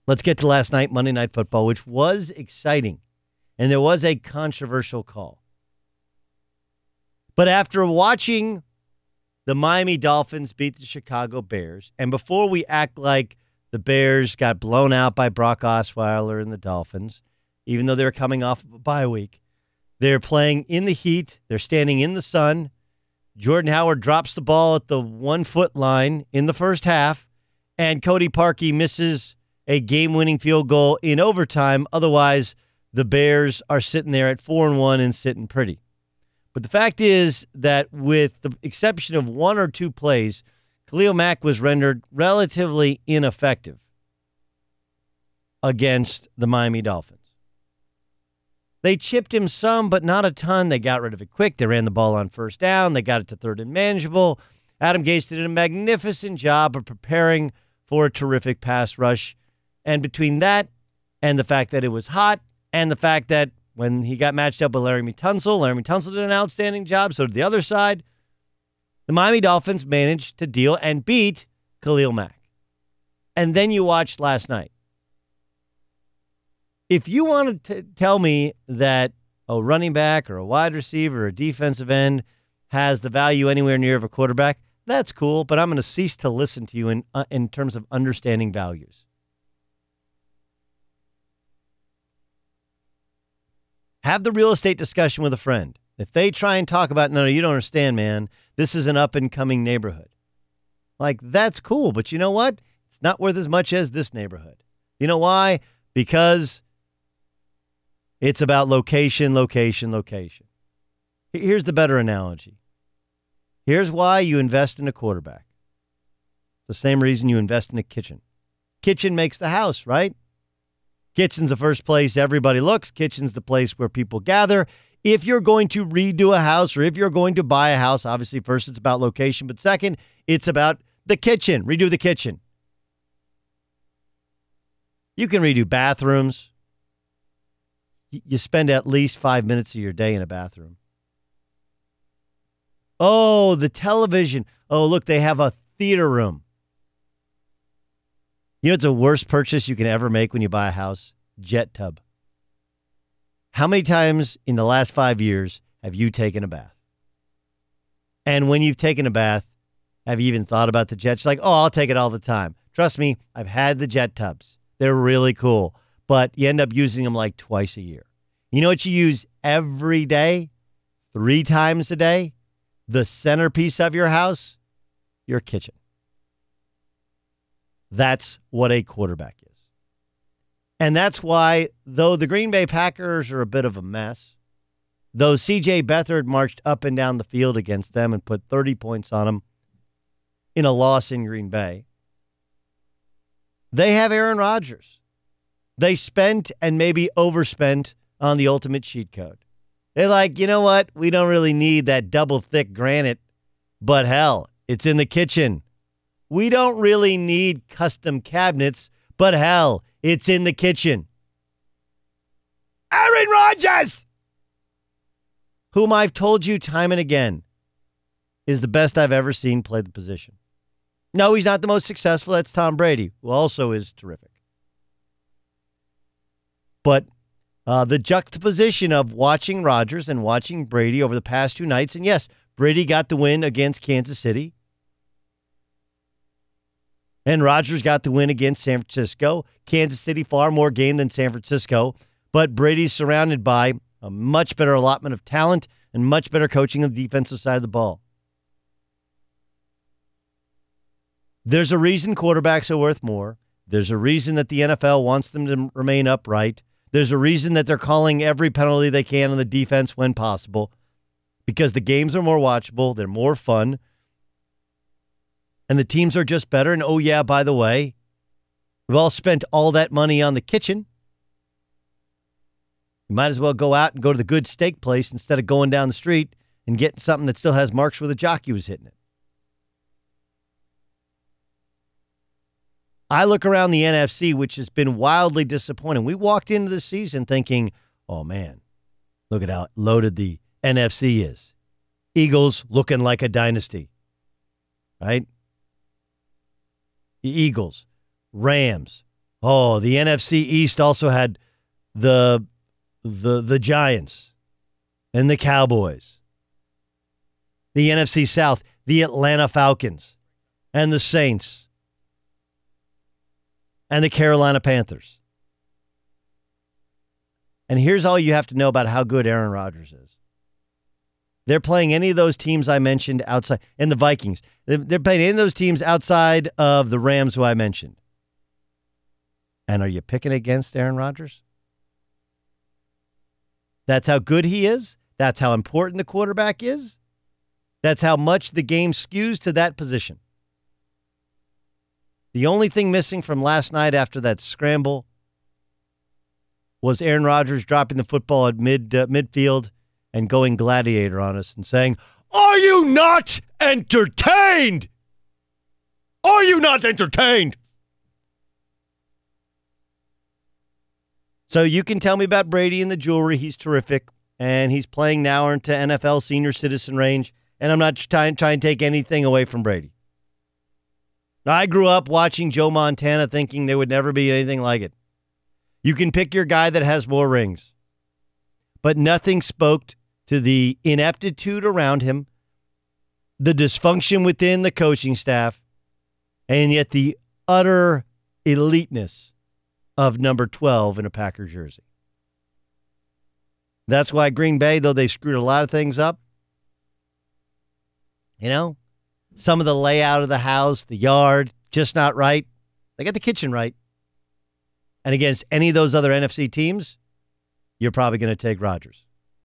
Let's get to last night, Monday Night Football, which was exciting. And there was a controversial call. But after watching the Miami Dolphins beat the Chicago Bears, and before we act like the Bears got blown out by Brock Osweiler and the Dolphins, even though they're coming off of a bye week, they're playing in the heat. They're standing in the sun. Jordan Howard drops the ball at the 1 foot line in the first half, and Cody Parkey misses a game-winning field goal in overtime. Otherwise, the Bears are sitting there at 4-1 and sitting pretty. But the fact is that with the exception of one or two plays, Khalil Mack was rendered relatively ineffective against the Miami Dolphins. They chipped him some, but not a ton. They got rid of it quick. They ran the ball on first down. They got it to third and manageable. Adam Gase did a magnificent job of preparing for a terrific pass rush. And between that and the fact that it was hot and the fact that when he got matched up with Laremy Tunsil did an outstanding job. So did the other side. The Miami Dolphins managed to deal and beat Khalil Mack. And then you watched last night. If you wanted to tell me that a running back or a wide receiver or a defensive end has the value anywhere near of a quarterback, that's cool, but I'm going to cease to listen to you in terms of understanding values. Have the real estate discussion with a friend. If they try and talk about, no, you don't understand, man, this is an up-and-coming neighborhood. Like, that's cool, but you know what? It's not worth as much as this neighborhood. You know why? Because it's about location, location, location. Here's the better analogy. Here's why you invest in a quarterback. The same reason you invest in a kitchen. Kitchen makes the house, right? Kitchen's the first place everybody looks. Kitchen's the place where people gather. If you're going to redo a house or if you're going to buy a house, obviously first it's about location, but second, it's about the kitchen. Redo the kitchen. You can redo bathrooms. You spend at least 5 minutes of your day in a bathroom. Oh, the television. Oh, look, they have a theater room. You know it's the worst purchase you can ever make when you buy a house? Jet tub. How many times in the last 5 years have you taken a bath? And when you've taken a bath, have you even thought about the jets? Like, oh, I'll take it all the time. Trust me, I've had the jet tubs. They're really cool. But you end up using them like twice a year. You know what you use every day? 3 times a day? The centerpiece of your house? Your kitchen. That's what a quarterback is. And that's why, though the Green Bay Packers are a bit of a mess, though C.J. Beathard marched up and down the field against them and put 30 points on them in a loss in Green Bay, they have Aaron Rodgers. They spent and maybe overspent on the ultimate cheat code. They're like, you know what? We don't really need that double thick granite, but hell, it's in the kitchen. We don't really need custom cabinets, but hell, it's in the kitchen. Aaron Rodgers, whom I've told you time and again, is the best I've ever seen play the position. No, he's not the most successful. That's Tom Brady, who also is terrific. But the juxtaposition of watching Rodgers and watching Brady over the past 2 nights, and yes, Brady got the win against Kansas City, and Rodgers got the win against San Francisco. Kansas City far more game than San Francisco, but Brady's surrounded by a much better allotment of talent and much better coaching on the defensive side of the ball. There's a reason quarterbacks are worth more. There's a reason that the NFL wants them to remain upright. There's a reason that they're calling every penalty they can on the defense when possible, because the games are more watchable, they're more fun, and the teams are just better. And oh yeah, by the way, we've all spent all that money on the kitchen. You might as well go out and go to the good steak place instead of going down the street and getting something that still has marks where the jockey was hitting it. I look around the NFC, which has been wildly disappointing. We walked into the season thinking, oh, man, look at how loaded the NFC is. Eagles looking like a dynasty, right? The Eagles, Rams, Oh, the NFC East also had the Giants and the Cowboys. The NFC South, the Atlanta Falcons and the Saints and the Carolina Panthers. And here's all you have to know about how good Aaron Rodgers is. They're playing any of those teams I mentioned outside, and the Vikings. They're playing any of those teams outside of the Rams who I mentioned. And are you picking against Aaron Rodgers? That's how good he is. That's how important the quarterback is. That's how much the game skews to that position. The only thing missing from last night after that scramble was Aaron Rodgers dropping the football at midfield and going gladiator on us and saying, "Are you not entertained? Are you not entertained?" So you can tell me about Brady and the jewelry. He's terrific, and he's playing now into NFL senior citizen range, and I'm not trying to take anything away from Brady. I grew up watching Joe Montana thinking there would never be anything like it. You can pick your guy that has more rings, but nothing spoke to the ineptitude around him, the dysfunction within the coaching staff, and yet the utter eliteness of number 12 in a Packer jersey. That's why Green Bay, though they screwed a lot of things up, some of the layout of the house, the yard, just not right. They got the kitchen right. And against any of those other NFC teams, you're probably going to take Rodgers.